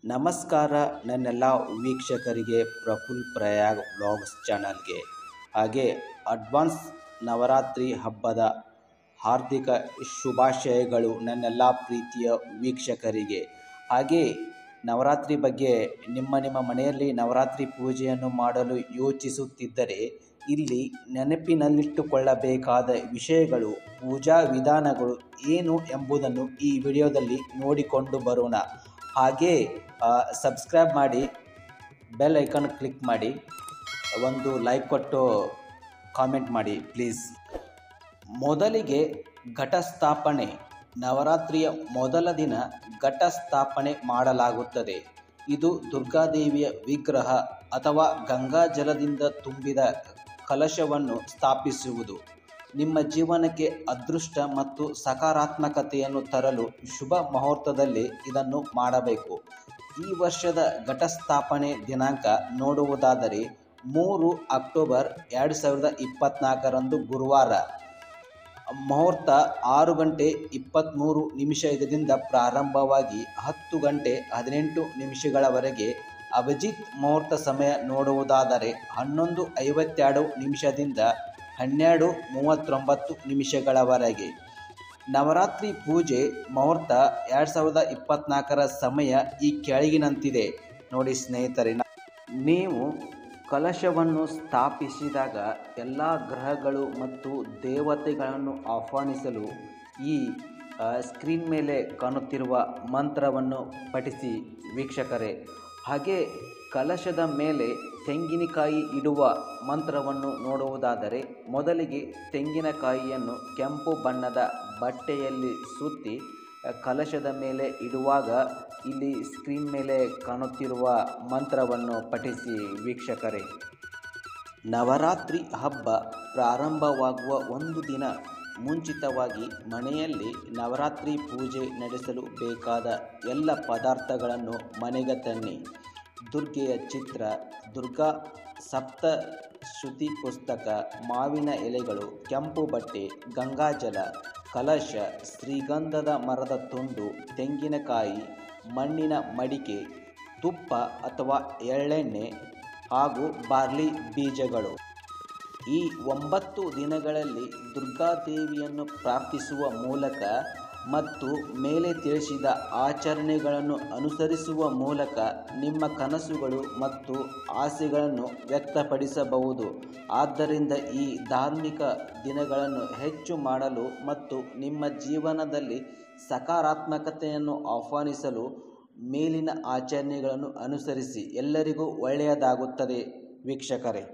ನಮಸ್ಕಾರ ನನ್ನೆಲ್ಲ ವೀಕ್ಷಕರಿಗೆ ಪ್ರಫುಲ್ ಪ್ರಯಾಗ್ ವ್ಲಾಗ್ಸ್ ಚಾನಲ್ಗೆ ಹಾಗೆ ಅಡ್ವಾನ್ಸ್ ನವರಾತ್ರಿ ಹಬ್ಬದ ಹಾರ್ದಿಕ ಶುಭಾಶಯಗಳು ನನ್ನೆಲ್ಲ ಪ್ರೀತಿಯ ವೀಕ್ಷಕರಿಗೆ. ಹಾಗೆ ನವರಾತ್ರಿ ಬಗ್ಗೆ ನಿಮ್ಮ ಮನೆಯಲ್ಲಿ ನವರಾತ್ರಿ ಪೂಜೆಯನ್ನು ಮಾಡಲು ಯೋಚಿಸುತ್ತಿದ್ದರೆ ಇಲ್ಲಿ ನೆನಪಿನಲ್ಲಿಟ್ಟುಕೊಳ್ಳಬೇಕಾದ ವಿಷಯಗಳು, ಪೂಜಾ ವಿಧಾನಗಳು ಏನು ಎಂಬುದನ್ನು ಈ ವಿಡಿಯೋದಲ್ಲಿ ನೋಡಿಕೊಂಡು ಬರೋಣ. ಹಾಗೆ ಸಬ್ಸ್ಕ್ರೈಬ್ ಮಾಡಿ, ಬೆಲ್ ಐಕಾನ್ ಕ್ಲಿಕ್ ಮಾಡಿ, ಒಂದು ಲೈಕ್ ಕೊಟ್ಟು ಕಾಮೆಂಟ್ ಮಾಡಿ ಪ್ಲೀಸ್. ಮೊದಲಿಗೆ ಘಟಸ್ಥಾಪನೆ. ನವರಾತ್ರಿಯ ಮೊದಲ ದಿನ ಘಟಸ್ಥಾಪನೆ ಮಾಡಲಾಗುತ್ತದೆ. ಇದು ದುರ್ಗಾದೇವಿಯ ವಿಗ್ರಹ ಅಥವಾ ಗಂಗಾ ಜಲದಿಂದ ತುಂಬಿದ ಕಲಶವನ್ನು ಸ್ಥಾಪಿಸುವುದು. ನಿಮ್ಮ ಜೀವನಕ್ಕೆ ಅದೃಷ್ಟ ಮತ್ತು ಸಕಾರಾತ್ಮಕತೆಯನ್ನು ತರಲು ಶುಭ ಮುಹೂರ್ತದಲ್ಲಿ ಇದನ್ನು ಮಾಡಬೇಕು. ಈ ವರ್ಷದ ಘಟಸ್ಥಾಪನೆ ದಿನಾಂಕ ನೋಡುವುದಾದರೆ 3 ಅಕ್ಟೋಬರ್ 2024ರಂದು ಗುರುವಾರ. ಮುಹೂರ್ತ 6 ಗಂಟೆ 23 ನಿಮಿಷದಿಂದ ಪ್ರಾರಂಭವಾಗಿ 10 ಗಂಟೆ 18 ನಿಮಿಷಗಳವರೆಗೆ. ಅಭಿಜಿತ್ ಮುಹೂರ್ತ ಸಮಯ ನೋಡುವುದಾದರೆ 11:52 ನಿಮಿಷದಿಂದ 12:39 ನಿಮಿಷಗಳವರೆಗೆ. ನವರಾತ್ರಿ ಪೂಜೆ ಮುಹೂರ್ತ 2024ರ ಸಮಯ ಈ ಕೆಳಗಿನಂತಿದೆ ನೋಡಿ ಸ್ನೇಹಿತರೆ. ನೀವು ಕಲಶವನ್ನು ಸ್ಥಾಪಿಸಿದಾಗ ಎಲ್ಲ ಗ್ರಹಗಳು ಮತ್ತು ದೇವತೆಗಳನ್ನು ಆಹ್ವಾನಿಸಲು ಈ ಸ್ಕ್ರೀನ್ ಮೇಲೆ ಕಾಣುತ್ತಿರುವ ಮಂತ್ರವನ್ನು ಪಠಿಸಿ ವೀಕ್ಷಕರೇ. ಹಾಗೆ ಕಲಶದ ಮೇಲೆ ತೆಂಗಿನಕಾಯಿ ಇಡುವ ಮಂತ್ರವನ್ನು ನೋಡುವುದಾದರೆ ಮೊದಲಿಗೆ ತೆಂಗಿನಕಾಯಿಯನ್ನು ಕೆಂಪು ಬಣ್ಣದ ಬಟ್ಟೆಯಲ್ಲಿ ಸುತ್ತಿ ಕಲಶದ ಮೇಲೆ ಇಡುವಾಗ ಇಲ್ಲಿ ಸ್ಕ್ರೀನ್ ಮೇಲೆ ಕಾಣುತ್ತಿರುವ ಮಂತ್ರವನ್ನು ಪಠಿಸಿ ವೀಕ್ಷಕರೇ. ನವರಾತ್ರಿ ಹಬ್ಬ ಪ್ರಾರಂಭವಾಗುವ ಒಂದು ದಿನ ಮುಂಚಿತವಾಗಿ ಮನೆಯಲ್ಲಿ ನವರಾತ್ರಿ ಪೂಜೆ ನಡೆಸಲು ಬೇಕಾದ ಎಲ್ಲ ಪದಾರ್ಥಗಳನ್ನು ಮನೆಗೆ ತನ್ನಿ. ದುರ್ಗೆಯ ಚಿತ್ರ, ದುರ್ಗಾ ಸಪ್ತಶ್ರುತಿ ಪುಸ್ತಕ, ಮಾವಿನ ಎಲೆಗಳು, ಕೆಂಪು ಬಟ್ಟೆ, ಗಂಗಾಜಲ, ಕಲಶ, ಶ್ರೀಗಂಧದ ಮರದ ತುಂಡು, ತೆಂಗಿನಕಾಯಿ, ಮಣ್ಣಿನ ಮಡಿಕೆ, ತುಪ್ಪ ಅಥವಾ ಎಳ್ಳೆಣ್ಣೆ ಹಾಗೂ ಬಾರ್ಲಿ ಬೀಜಗಳು. ಈ 9 ದಿನಗಳಲ್ಲಿ ದುರ್ಗಾದೇವಿಯನ್ನು ಪ್ರಾರ್ಥಿಸುವ ಮೂಲಕ ಮತ್ತು ಮೇಲೆ ತಿಳಿಸಿದ ಆಚರಣೆಗಳನ್ನು ಅನುಸರಿಸುವ ಮೂಲಕ ನಿಮ್ಮ ಕನಸುಗಳು ಮತ್ತು ಆಸೆಗಳನ್ನು ವ್ಯಕ್ತಪಡಿಸಬಹುದು. ಆದ್ದರಿಂದ ಈ ಧಾರ್ಮಿಕ ದಿನಗಳನ್ನು ಹೆಚ್ಚು ಮಾಡಲು ಮತ್ತು ನಿಮ್ಮ ಜೀವನದಲ್ಲಿ ಸಕಾರಾತ್ಮಕತೆಯನ್ನು ಆಹ್ವಾನಿಸಲು ಮೇಲಿನ ಆಚರಣೆಗಳನ್ನು ಅನುಸರಿಸಿ. ಎಲ್ಲರಿಗೂ ಒಳ್ಳೆಯದಾಗುತ್ತದೆ ವೀಕ್ಷಕರೇ.